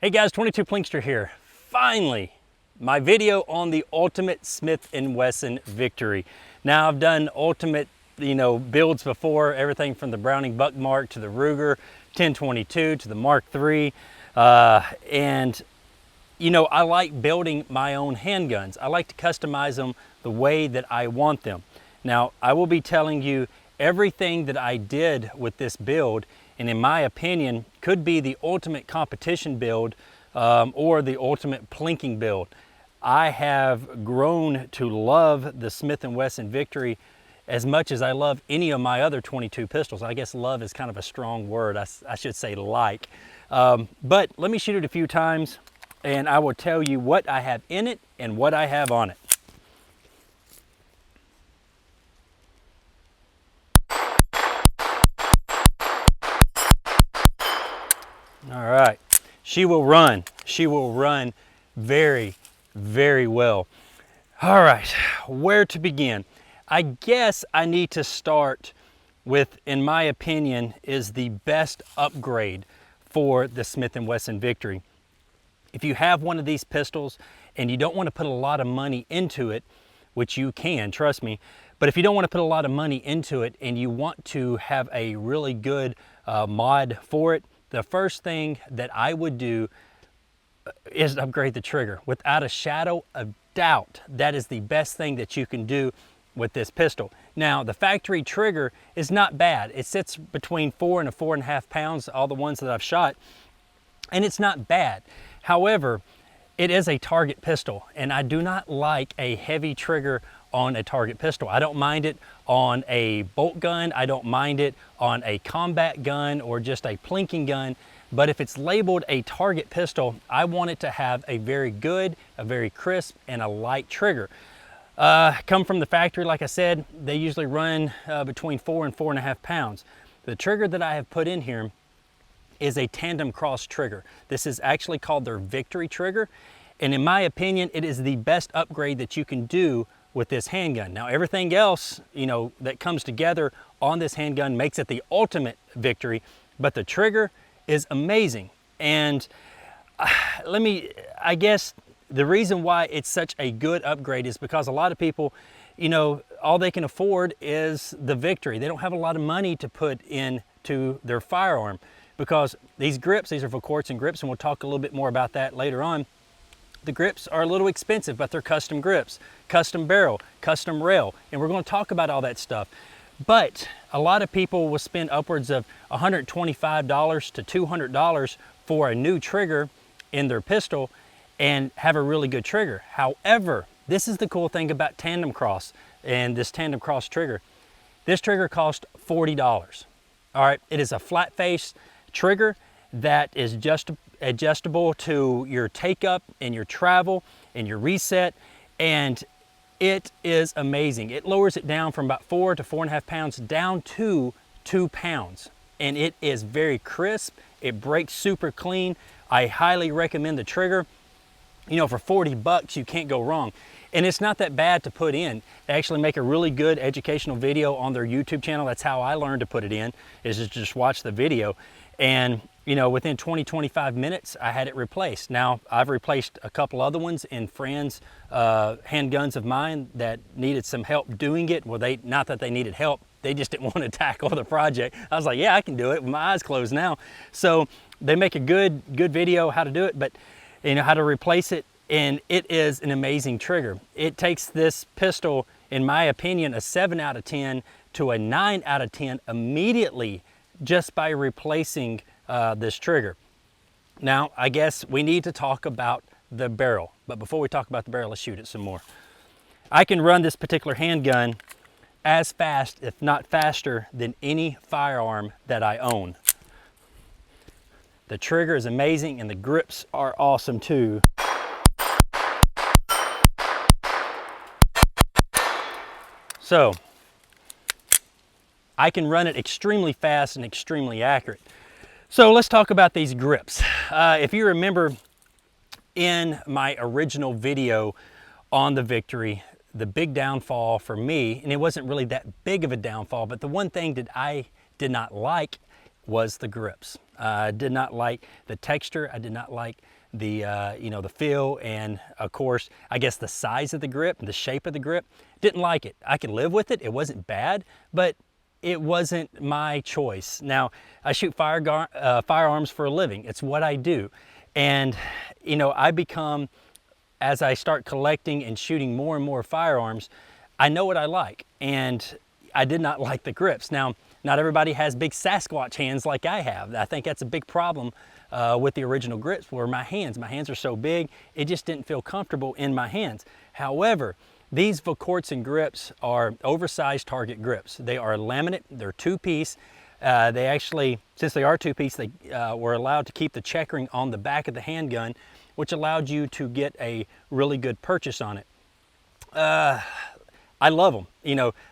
Hey guys, 22 Plinkster here. Finally, my video on the ultimate Smith & Wesson Victory. Now I've done ultimate, builds before, everything from the Browning Buckmark to the Ruger 1022 to the Mark III. I like building my own handguns. I like to customize them the way that I want them. Now, I will be telling you everything that I did with this build, and in my opinion, could be the ultimate competition build or the ultimate plinking build. I have grown to love the Smith & Wesson Victory as much as I love any of my other 22 pistols. I guess love is kind of a strong word. I should say like. But let me shoot it a few times and I will tell you what I have in it and what I have on it. All right, she will run. She will run very, very well. All right, where to begin? I guess I need to start with, in my opinion, is the best upgrade for the Smith & Wesson Victory. If you have one of these pistols and you don't want to put a lot of money into it, which you can, trust me, but if you don't want to put a lot of money into it and you want to have a really good mod for it, the first thing that I would do is upgrade the trigger. Without a shadow of doubt, that is the best thing that you can do with this pistol. Now, the factory trigger is not bad. It sits between 4 and 4.5 pounds, all the ones that I've shot, and it's not bad. However, it is a target pistol, and I do not like a heavy trigger on a target pistol. I don't mind it on a bolt gun. I don't mind it on a combat gun or just a plinking gun. But if it's labeled a target pistol, I want it to have a very good, a very crisp, and a light trigger. Come from the factory, like I said, they usually run between 4 and 4.5 pounds. The trigger that I have put in here is a tandem cross trigger. This is actually called their Victory trigger. And in my opinion, it is the best upgrade that you can do with this handgun. Now, everything else, that comes together on this handgun makes it the ultimate Victory, but the trigger is amazing. And I guess the reason why it's such a good upgrade is because a lot of people, all they can afford is the Victory. They don't have a lot of money to put into their firearm because these grips, these are Verkortsen grips, and we'll talk a little bit more about that later on. The grips are a little expensive, but they're custom grips, custom barrel, custom rail, and we're going to talk about all that stuff. But a lot of people will spend upwards of $125 to $200 for a new trigger in their pistol and have a really good trigger. However, this is the cool thing about Tandem Cross and this Tandem Cross trigger. This trigger cost $40. All right, it is a flat face trigger that is just adjustable to your take up and your travel and your reset, and it is amazing. It lowers it down from about 4 to 4.5 pounds down to 2 pounds, and it is very crisp. It breaks super clean. I highly recommend the trigger. For 40 bucks, you can't go wrong. And it's not that bad to put in. They actually make a really good educational video on their YouTube channel. That's how I learned to put it in, is to just watch the video. And within 20-25 minutes, I had it replaced. Now, I've replaced a couple other ones in friends' handguns of mine that needed some help doing it. Well, not that they needed help, they just didn't want to tackle the project. I was like, yeah, I can do it with my eyes closed now. So they make a good video how to do it, but how to replace it, and it is an amazing trigger. It takes this pistol, in my opinion, a 7 out of 10 to a 9 out of 10 immediately just by replacing this trigger. Now, I guess we need to talk about the barrel, but before we talk about the barrel, let's shoot it some more. I can run this particular handgun as fast, if not faster, than any firearm that I own. The trigger is amazing and the grips are awesome too. So, I can run it extremely fast and extremely accurate. So let's talk about these grips. If you remember in my original video on the Victory, the big downfall for me, and it wasn't really that big of a downfall, but the one thing that I did not like was the grips. I did not like the texture. I did not like the the feel, and of course, I guess the size of the grip, the shape of the grip. Didn't like it. I could live with it. It wasn't bad, but it wasn't my choice. Now, I shoot firearms for a living. It's what I do. And, I become, as I start collecting and shooting more and more firearms, I know what I like. And I did not like the grips. Now, not everybody has big Sasquatch hands like I have. I think that's a big problem with the original grips were my hands. My hands are so big, it just didn't feel comfortable in my hands. However, these Vorkörzen grips are oversized target grips. They are laminate, they're two-piece. They actually, since they are two-piece, they were allowed to keep the checkering on the back of the handgun, which allowed you to get a really good purchase on it. I love them.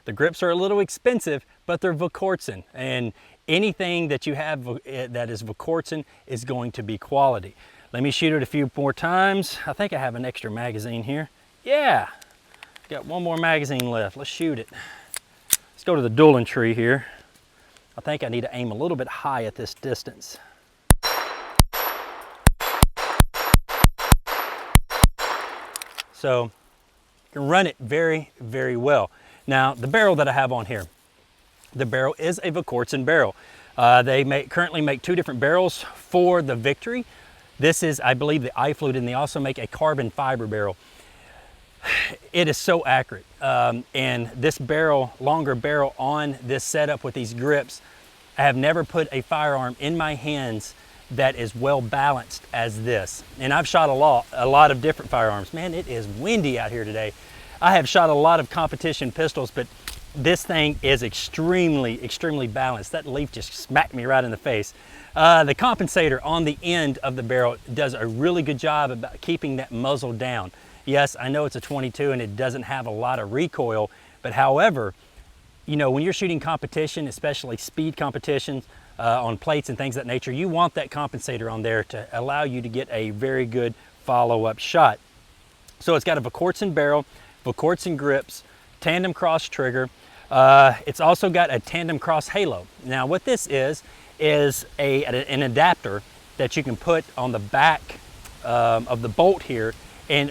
The grips are a little expensive, but they're Vorkörzen, and anything that you have that is Vorkörzen is going to be quality. Let me shoot it a few more times. I think I have an extra magazine here. Yeah, got one more magazine left. Let's shoot it. Let's go to the dueling tree here. I think I need to aim a little bit high at this distance. So you can run it very, very well. Now, the barrel that I have on here, the barrel is a Vorkörzen barrel. They currently make two different barrels for the Victory. This is, I believe, the iFlute, and they also make a carbon fiber barrel. It is so accurate. And this barrel, longer barrel on this setup with these grips, I have never put a firearm in my hands that is well balanced as this. And I've shot a lot of different firearms. Man, it is windy out here today. I have shot a lot of competition pistols, but this thing is extremely, extremely balanced. That leaf just smacked me right in the face. The compensator on the end of the barrel does a really good job about keeping that muzzle down. Yes, I know it's a 22 and it doesn't have a lot of recoil, but however, when you're shooting competition, especially speed competitions on plates and things of that nature, you want that compensator on there to allow you to get a very good follow-up shot. So it's got a Vorkörzen barrel, Vorkörzen grips, tandem cross trigger. It's also got a tandem cross halo. Now what this is an adapter that you can put on the back of the bolt here, and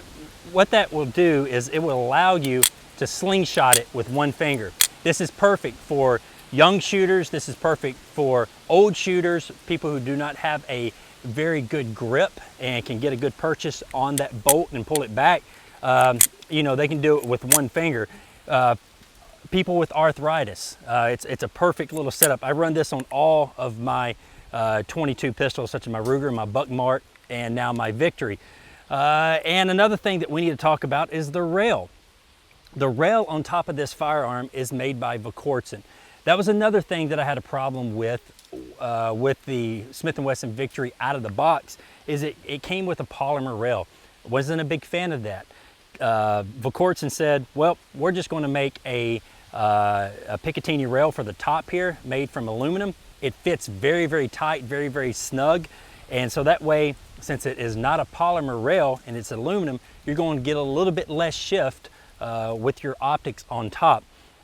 what that will do is it will allow you to slingshot it with one finger. This is perfect for young shooters. This is perfect for old shooters, people who do not have a very good grip and can get a good purchase on that bolt and pull it back. They can do it with one finger. People with arthritis, it's a perfect little setup. I run this on all of my 22 pistols, such as my Ruger, my Buckmark, and now my Victory. And another thing that we need to talk about is the rail. The rail on top of this firearm is made by Vorkörzen. That was another thing that I had a problem with the Smith & Wesson Victory out of the box, is it came with a polymer rail. Wasn't a big fan of that. Vorkörzen said, well, we're just going to make a Picatinny rail for the top here, made from aluminum. It fits very, very tight, very, very snug. And so that way, since it is not a polymer rail and it's aluminum, you're going to get a little bit less shift with your optics on top.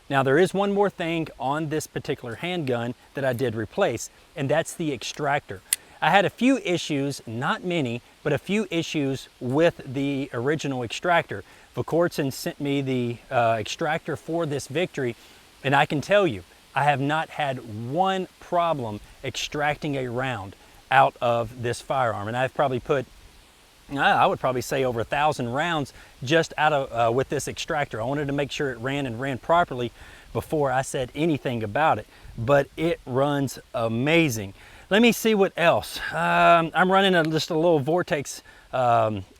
Now there is one more thing on this particular handgun that I did replace, and that's the extractor. I had a few issues, not many, but a few issues with the original extractor. Vorkörzen sent me the extractor for this Victory, and I can tell you, I have not had one problem extracting a round out of this firearm. And I've probably put, I would probably say over 1,000 rounds just out of with this extractor. I wanted to make sure it ran and ran properly before I said anything about it, but it runs amazing. Let me see what else. I'm running just a little Vortex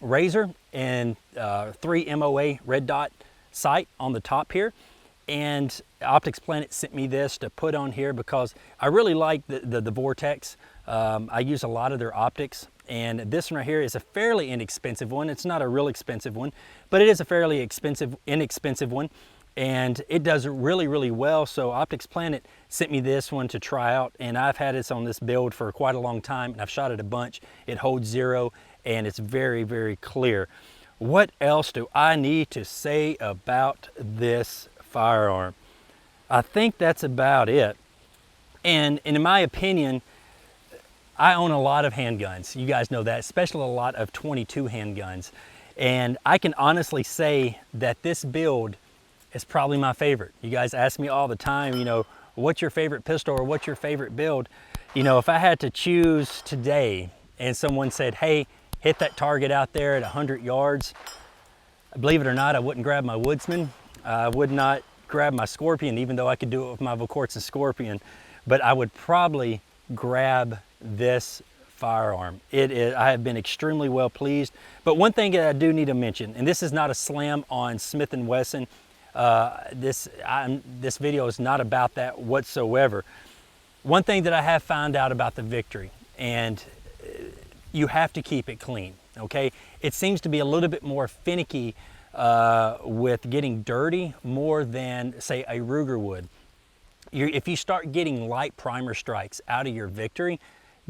razor and 3 MOA red dot sight on the top here. And Optics Planet sent me this to put on here because I really like the Vortex. I use a lot of their optics, and this one right here is a fairly inexpensive one. It's not a real expensive one, but it is a fairly inexpensive one, and it does really, really well. So Optics Planet sent me this one to try out, and I've had this on this build for quite a long time, and I've shot it a bunch. It holds zero, and it's very, very clear. What else do I need to say about this firearm? I think that's about it. And in my opinion, I own a lot of handguns. You guys know that, especially a lot of 22 handguns. And I can honestly say that this build is probably my favorite. You guys ask me all the time, you know, what's your favorite pistol or what's your favorite build? You know, if I had to choose today and someone said, hey, hit that target out there at 100 yards, believe it or not, I wouldn't grab my Woodsman. I would not grab my Scorpion, even though I could do it with my Vorkoczen Scorpion, but I would probably grab this firearm. I have been extremely well pleased. But one thing that I do need to mention, and this is not a slam on Smith & Wesson, this video is not about that whatsoever. One thing that I have found out about the Victory, and you have to keep it clean, okay? It seems to be a little bit more finicky with getting dirty more than, say, a Ruger would. If you start getting light primer strikes out of your Victory,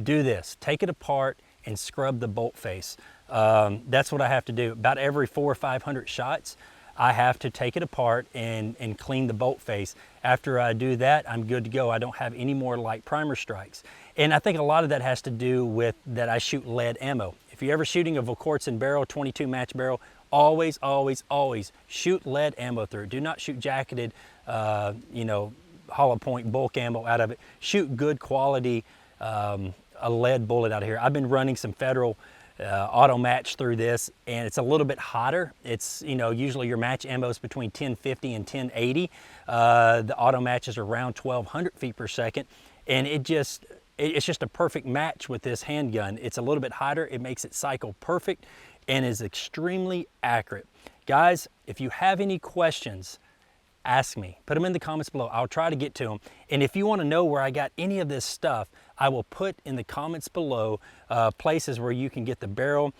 do this. Take it apart and scrub the bolt face. That's what I have to do. About every 400 or 500 shots, I have to take it apart and clean the bolt face. After I do that, I'm good to go. I don't have any more light primer strikes. And I think a lot of that has to do with that I shoot lead ammo. If you're ever shooting a Vorkoczen barrel, 22 match barrel, always, always, always shoot lead ammo through it. Do not shoot jacketed, you know, hollow point bulk ammo out of it. Shoot good quality a lead bullet out of here. I've been running some Federal auto match through this, and it's a little bit hotter. It's, you know, usually your match ammo is between 1050 and 1080. The auto match is around 1200 feet per second, and it's just a perfect match with this handgun. It's a little bit hotter. It makes it cycle perfect and is extremely accurate. Guys, if you have any questions, ask me. Put them in the comments below. I'll try to get to them. And if you want to know where I got any of this stuff, I will put in the comments below places where you can get the barrel,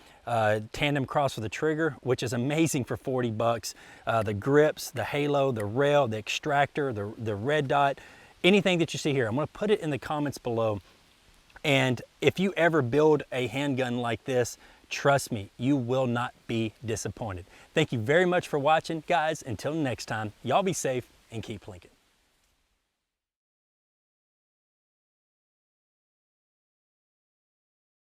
tandem cross with the trigger, which is amazing for 40 bucks. The grips, the halo, the rail, the extractor, the red dot, anything that you see here. I'm going to put it in the comments below. And if you ever build a handgun like this, trust me, you will not be disappointed. Thank you very much for watching, guys. Until next time, y'all be safe and keep plinking.